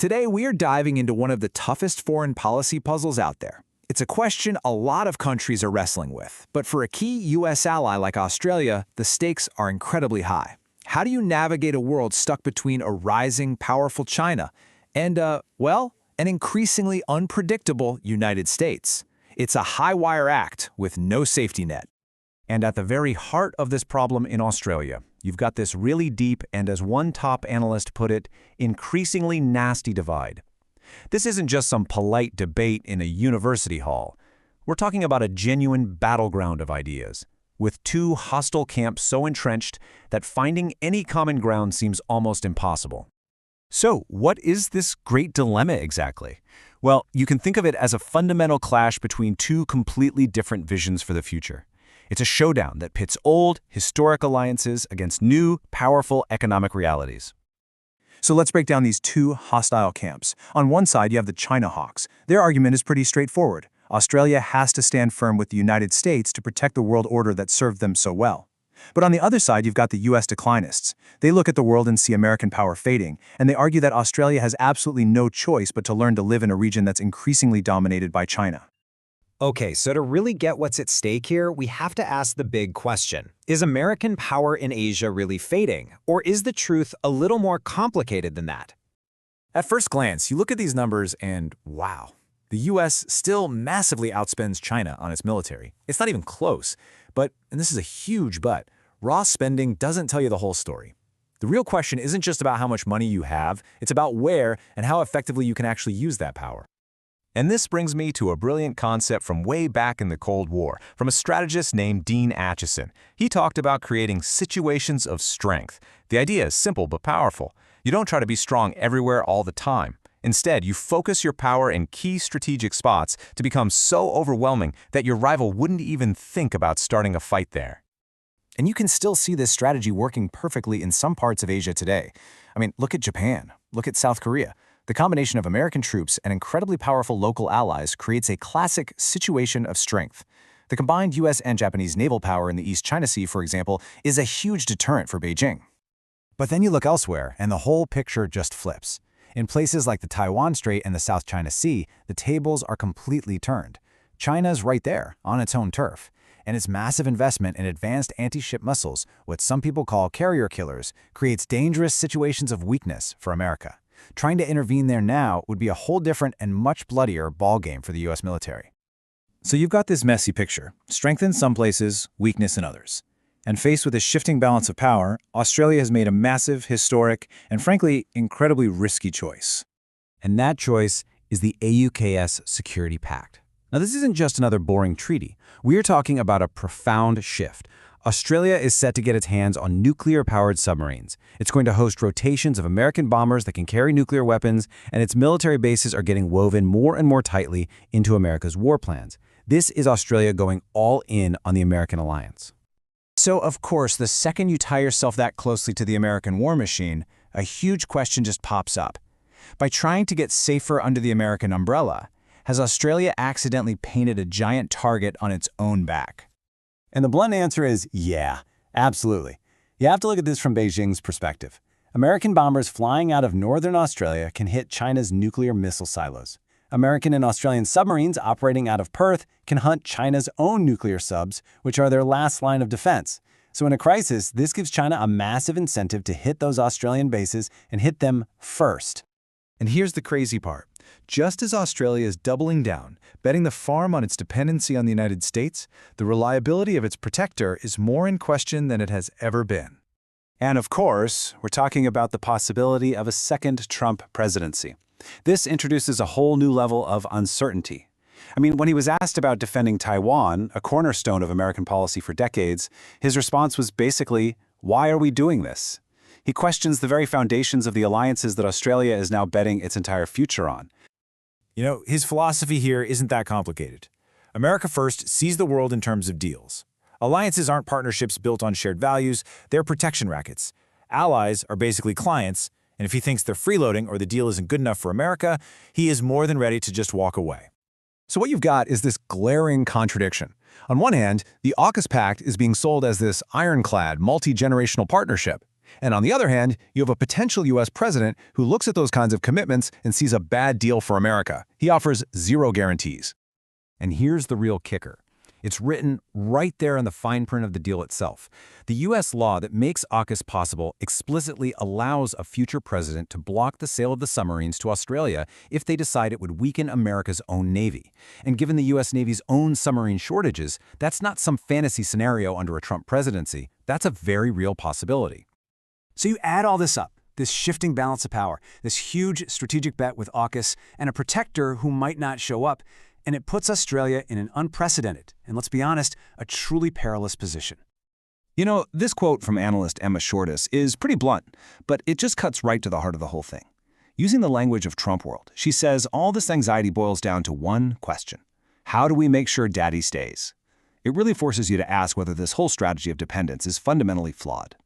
Today, we are diving into one of the toughest foreign policy puzzles out there. It's a question a lot of countries are wrestling with, but for a key U.S. ally like Australia, the stakes are incredibly high. How do you navigate a world stuck between a rising, powerful China and, an increasingly unpredictable United States? It's a high-wire act with no safety net. And at the very heart of this problem in Australia, you've got this really deep and, as one top analyst put it, increasingly nasty divide. This isn't just some polite debate in a university hall. We're talking about a genuine battleground of ideas, with two hostile camps so entrenched that finding any common ground seems almost impossible. So, what is this great dilemma exactly? Well, you can think of it as a fundamental clash between two completely different visions for the future. It's a showdown that pits old, historic alliances against new, powerful economic realities. So let's break down these two hostile camps. On one side, you have the China hawks. Their argument is pretty straightforward. Australia has to stand firm with the United States to protect the world order that served them so well. But on the other side, you've got the U.S. declinists. They look at the world and see American power fading, and they argue that Australia has absolutely no choice but to learn to live in a region that's increasingly dominated by China. Okay, so to really get what's at stake here, we have to ask the big question. Is American power in Asia really fading? Or is the truth a little more complicated than that? At first glance, you look at these numbers and wow, the U.S. still massively outspends China on its military. It's not even close. But, and this is a huge but, raw spending doesn't tell you the whole story. The real question isn't just about how much money you have, it's about where and how effectively you can actually use that power. And this brings me to a brilliant concept from way back in the Cold War, from a strategist named Dean Acheson. He talked about creating situations of strength. The idea is simple but powerful. You don't try to be strong everywhere all the time. Instead, you focus your power in key strategic spots to become so overwhelming that your rival wouldn't even think about starting a fight there. And you can still see this strategy working perfectly in some parts of Asia today. I mean, look at Japan, look at South Korea. The combination of American troops and incredibly powerful local allies creates a classic situation of strength. The combined U.S. and Japanese naval power in the East China Sea, for example, is a huge deterrent for Beijing. But then you look elsewhere, and the whole picture just flips. In places like the Taiwan Strait and the South China Sea, the tables are completely turned. China's right there, on its own turf. And its massive investment in advanced anti-ship missiles, what some people call carrier killers, creates dangerous situations of weakness for America. Trying to intervene there now would be a whole different and much bloodier ballgame for the U.S. military. So you've got this messy picture, strength in some places, weakness in others. And faced with this shifting balance of power, Australia has made a massive, historic, and frankly, incredibly risky choice. And that choice is the AUKUS Security Pact. Now, this isn't just another boring treaty. We're talking about a profound shift. Australia is set to get its hands on nuclear-powered submarines. It's going to host rotations of American bombers that can carry nuclear weapons, and its military bases are getting woven more and more tightly into America's war plans. This is Australia going all in on the American alliance. So, of course, the second you tie yourself that closely to the American war machine, a huge question just pops up. By trying to get safer under the American umbrella, has Australia accidentally painted a giant target on its own back? And the blunt answer is yeah, absolutely. You have to look at this from Beijing's perspective. American bombers flying out of northern Australia can hit China's nuclear missile silos. American and Australian submarines operating out of Perth can hunt China's own nuclear subs, which are their last line of defense. So in a crisis, this gives China a massive incentive to hit those Australian bases and hit them first. And here's the crazy part. Just as Australia is doubling down, betting the farm on its dependency on the United States, the reliability of its protector is more in question than it has ever been. And of course, we're talking about the possibility of a second Trump presidency. This introduces a whole new level of uncertainty. I mean, when he was asked about defending Taiwan, a cornerstone of American policy for decades, his response was basically, why are we doing this? He questions the very foundations of the alliances that Australia is now betting its entire future on. You know, his philosophy here isn't that complicated. America first sees the world in terms of deals. Alliances aren't partnerships built on shared values, they're protection rackets. Allies are basically clients, and if he thinks they're freeloading or the deal isn't good enough for America, he is more than ready to just walk away. So what you've got is this glaring contradiction. On one hand, the AUKUS Pact is being sold as this ironclad, multi-generational partnership. And on the other hand, you have a potential U.S. president who looks at those kinds of commitments and sees a bad deal for America. He offers zero guarantees. And here's the real kicker. It's written right there in the fine print of the deal itself. The U.S. law that makes AUKUS possible explicitly allows a future president to block the sale of the submarines to Australia if they decide it would weaken America's own Navy. And given the U.S. Navy's own submarine shortages, that's not some fantasy scenario under a Trump presidency. That's a very real possibility. So you add all this up, this shifting balance of power, this huge strategic bet with AUKUS, and a protector who might not show up, and it puts Australia in an unprecedented, and let's be honest, a truly perilous position. You know, this quote from analyst Emma Shortis is pretty blunt, but it just cuts right to the heart of the whole thing. Using the language of Trump world, she says all this anxiety boils down to one question. How do we make sure Daddy stays? It really forces you to ask whether this whole strategy of dependence is fundamentally flawed.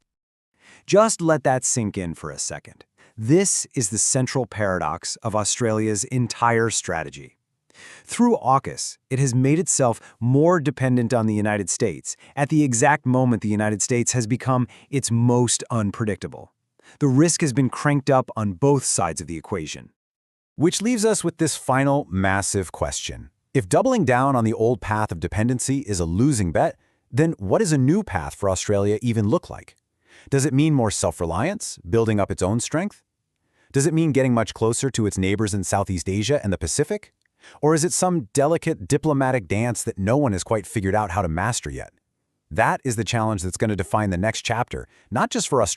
Just let that sink in for a second. This is the central paradox of Australia's entire strategy. Through AUKUS, it has made itself more dependent on the United States at the exact moment the United States has become its most unpredictable. The risk has been cranked up on both sides of the equation. Which leaves us with this final massive question. If doubling down on the old path of dependency is a losing bet, then what does a new path for Australia even look like? Does it mean more self-reliance, building up its own strength? Does it mean getting much closer to its neighbors in Southeast Asia and the Pacific? Or is it some delicate diplomatic dance that no one has quite figured out how to master yet? That is the challenge that's going to define the next chapter, not just for Australia,